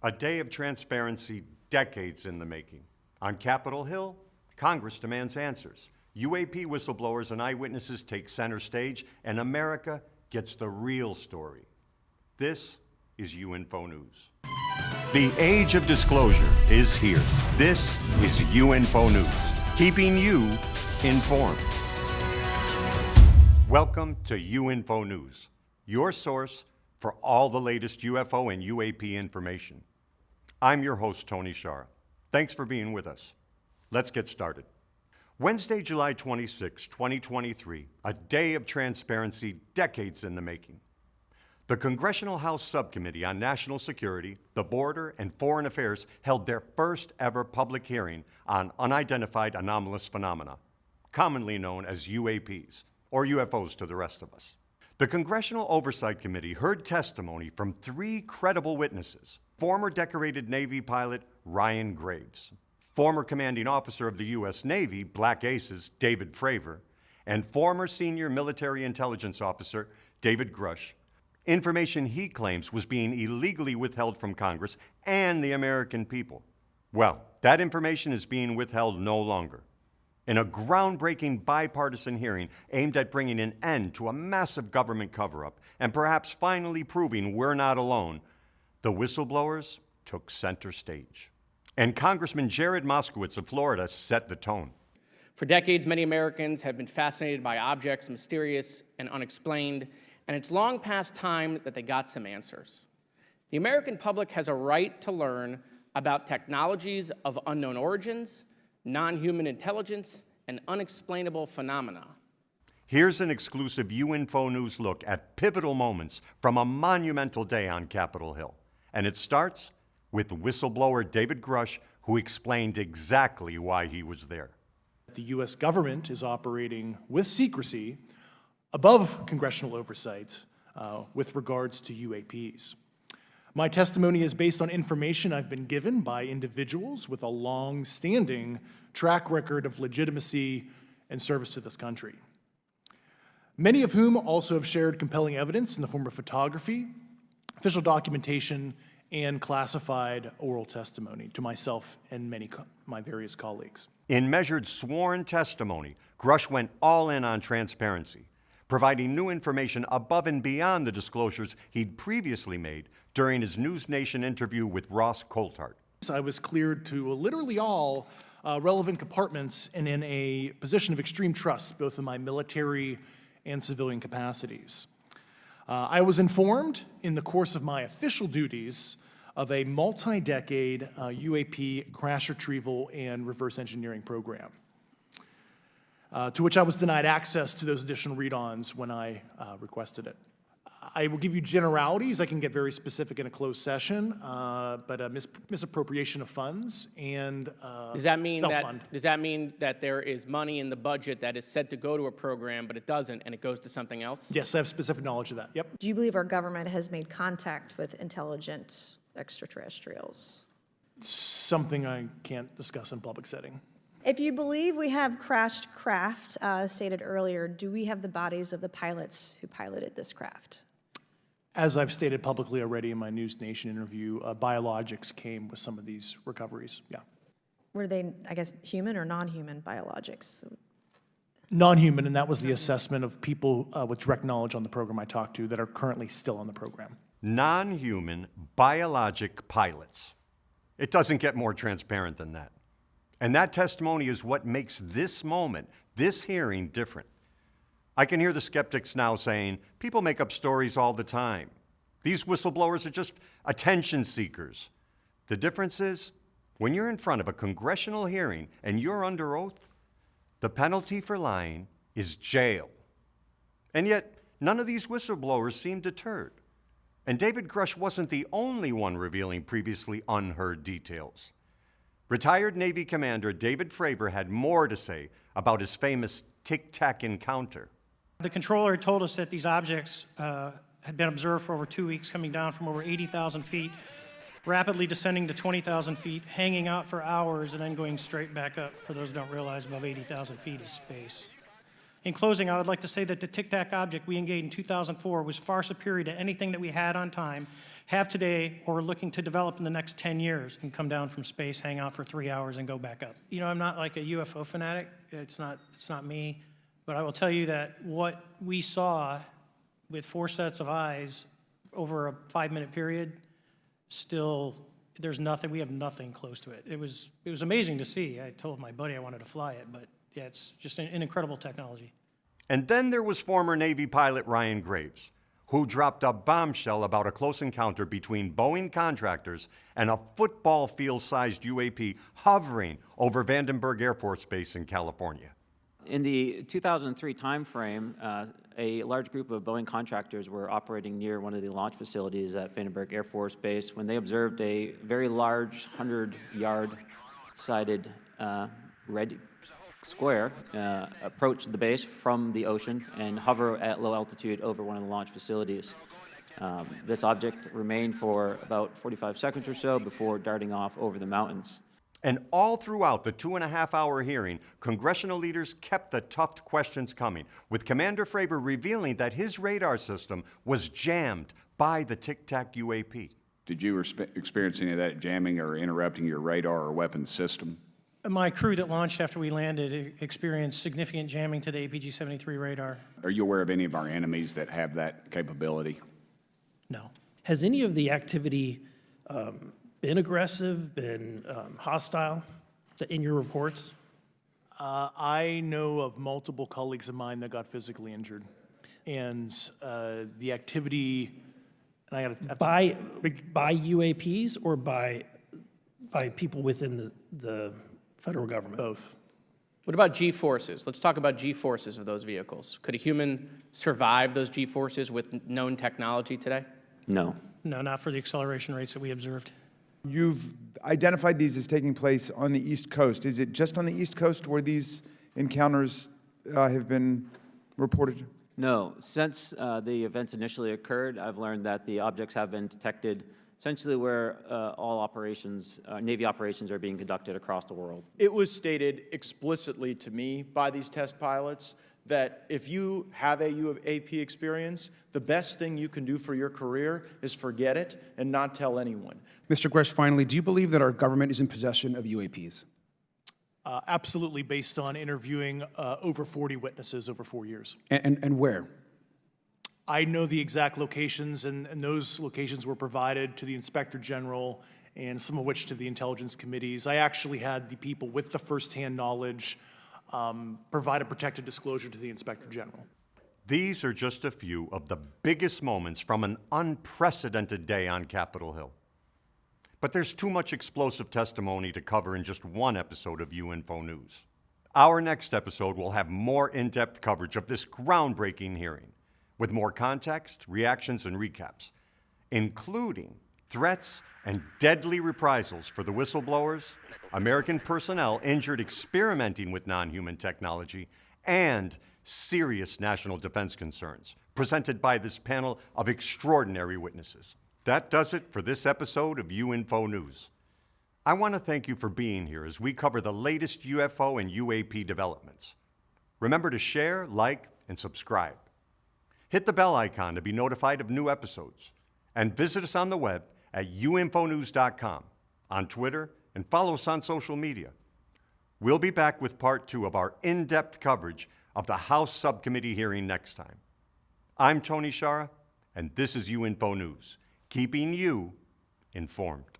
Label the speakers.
Speaker 1: A day of transparency, decades in the making. On Capitol Hill, Congress demands answers. UAP whistleblowers and eyewitnesses take center stage, and America gets the real story. This is UinFO News. The age of disclosure is here. This is UinFO News, keeping you informed. Welcome to UinFO News, your source for all the latest UFO and UAP information. I'm your host, Tony Shara. Thanks for being with us. Let's get started. Wednesday, July 26, 2023, a day of transparency, decades in the making. The Congressional House Subcommittee on National Security, the Border, and Foreign Affairs held their first ever public hearing on unidentified anomalous phenomena, commonly known as UAPs, or UFOs to the rest of us. The Congressional Oversight Committee heard testimony from three credible witnesses: former decorated Navy pilot Ryan Graves, former commanding officer of the U.S. Navy, Black Aces, David Fravor, and former senior military intelligence officer David Grusch. Information he claims was being illegally withheld from Congress and the American people. Well, that information is being withheld no longer. In a groundbreaking bipartisan hearing aimed at bringing an end to a massive government cover-up and perhaps finally proving we're not alone, the whistleblowers took center stage. And Congressman Jared Moskowitz of Florida set the tone.
Speaker 2: For decades, many Americans have been fascinated by objects mysterious and unexplained, and it's long past time that they got some answers. The American public has a right to learn about technologies of unknown origins, non-human intelligence, and unexplainable phenomena.
Speaker 1: Here's an exclusive UinFO News look at pivotal moments from a monumental day on Capitol Hill. And it starts with whistleblower David Grusch, who explained exactly why he was there.
Speaker 3: The U.S. government is operating with secrecy above congressional oversight with regards to UAPs. My testimony is based on information I've been given by individuals with a long-standing track record of legitimacy and service to this country, many of whom also have shared compelling evidence in the form of photography, official documentation, and classified oral testimony to myself and my various colleagues.
Speaker 1: In measured sworn testimony, Grusch went all in on transparency, providing new information above and beyond the disclosures he'd previously made during his News Nation interview with Ross Coulthart.
Speaker 3: I was cleared to literally all relevant compartments and in a position of extreme trust, both in my military and civilian capacities. I was informed in the course of my official duties of a multi-decade UAP crash retrieval and reverse engineering program, to which I was denied access to those additional read-ons when I requested it. I will give you generalities. I can get very specific in a closed session, but misappropriation of funds and self-fund.
Speaker 2: Does that mean that there is money in the budget that is said to go to a program, but it doesn't, and it goes to something else?
Speaker 3: Yes, I have specific knowledge of that. Yep.
Speaker 4: Do you believe our government has made contact with intelligent extraterrestrials?
Speaker 3: Something I can't discuss in public setting.
Speaker 4: If you believe we have crashed craft, stated earlier, do we have the bodies of the pilots who piloted this craft?
Speaker 3: As I've stated publicly already in my News Nation interview, biologics came with some of these recoveries, yeah.
Speaker 4: Were they, I guess, human or non-human biologics?
Speaker 3: Non-human, and that was the assessment of people with direct knowledge on the program I talked to that are currently still on the program.
Speaker 1: Non-human biologic pilots. It doesn't get more transparent than that. And that testimony is what makes this moment, this hearing, different. I can hear the skeptics now saying, people make up stories all the time. These whistleblowers are just attention seekers. The difference is, when you're in front of a congressional hearing and you're under oath, the penalty for lying is jail. And yet, none of these whistleblowers seem deterred. And David Grusch wasn't the only one revealing previously unheard details. Retired Navy Commander David Fravor had more to say about his famous tic-tac encounter.
Speaker 5: The controller told us that these objects had been observed for over 2 weeks, coming down from over 80,000 feet, rapidly descending to 20,000 feet, hanging out for hours, and then going straight back up. For those who don't realize, above 80,000 feet is space. In closing, I would like to say that the Tic Tac object we engaged in 2004 was far superior to anything that we had on time, have today, or are looking to develop in the next 10 years and come down from space, hang out for 3 hours, and go back up. You know, I'm not like a UFO fanatic. It's not me. But I will tell you that what we saw with 4 sets of eyes over a 5-minute period, still, there's nothing, we have nothing close to it. It was amazing to see. I told my buddy I wanted to fly it, but yeah, it's just an incredible technology.
Speaker 1: And then there was former Navy pilot Ryan Graves, who dropped a bombshell about a close encounter between Boeing contractors and a football field-sized UAP hovering over Vandenberg Air Force Base in California.
Speaker 6: In the 2003 timeframe, a large group of Boeing contractors were operating near one of the launch facilities at Vandenberg Air Force Base when they observed a very large 100-yard sided red square approach the base from the ocean and hover at low altitude over one of the launch facilities. This object remained for about 45 seconds or so before darting off over the mountains.
Speaker 1: And all throughout the 2.5-hour hearing, congressional leaders kept the tough questions coming, with Commander Fravor revealing that his radar system was jammed by the Tic Tac UAP.
Speaker 7: Did you experience any of that jamming or interrupting your radar or weapons system?
Speaker 5: My crew that launched after we landed experienced significant jamming to the APG-73 radar.
Speaker 7: Are you aware of any of our enemies that have that capability?
Speaker 5: No.
Speaker 8: Has any of the activity been aggressive, been hostile in your reports?
Speaker 3: I know of multiple colleagues of mine that got physically injured. And the activity, and I got
Speaker 8: By UAPs or by people within the federal government?
Speaker 3: both.
Speaker 2: What about G-forces? Let's talk about G-forces of those vehicles. Could a human survive those G-forces with known technology today?
Speaker 6: No.
Speaker 5: No, not for the acceleration rates that we observed.
Speaker 9: You've identified these as taking place on the East Coast. Is it just on the East Coast where these encounters have been reported?
Speaker 6: No. Since the events initially occurred, I've learned that the objects have been detected essentially where all operations, Navy operations are being conducted across the world.
Speaker 10: It was stated explicitly to me by these test pilots that if you have a UAP experience, the best thing you can do for your career is forget it and not tell anyone.
Speaker 11: Mr. Grusch, finally, do you believe that our government is in possession of UAPs?
Speaker 3: Absolutely, based on interviewing over 40 witnesses over 4 years.
Speaker 11: And where?
Speaker 3: I know the exact locations, and those locations were provided to the Inspector General and some of which to the intelligence committees. I actually had the people with the firsthand knowledge provide a protected disclosure to the Inspector General.
Speaker 1: These are just a few of the biggest moments from an unprecedented day on Capitol Hill. But there's too much explosive testimony to cover in just one episode of UinFO News. Our next episode will have more in-depth coverage of this groundbreaking hearing, with more context, reactions, and recaps, including threats and deadly reprisals for the whistleblowers, American personnel injured experimenting with non-human technology, and serious national defense concerns presented by this panel of extraordinary witnesses. That does it for this episode of UinFO News. I want to thank you for being here as we cover the latest UFO and UAP developments. Remember to share, like, and subscribe. Hit the bell icon to be notified of new episodes, and visit us on the web at uinfonews.com, on Twitter, and follow us on social media. We'll be back with part 2 of our in-depth coverage of the House Subcommittee hearing next time. I'm Tony Shara, and this is UinFO News, keeping you informed.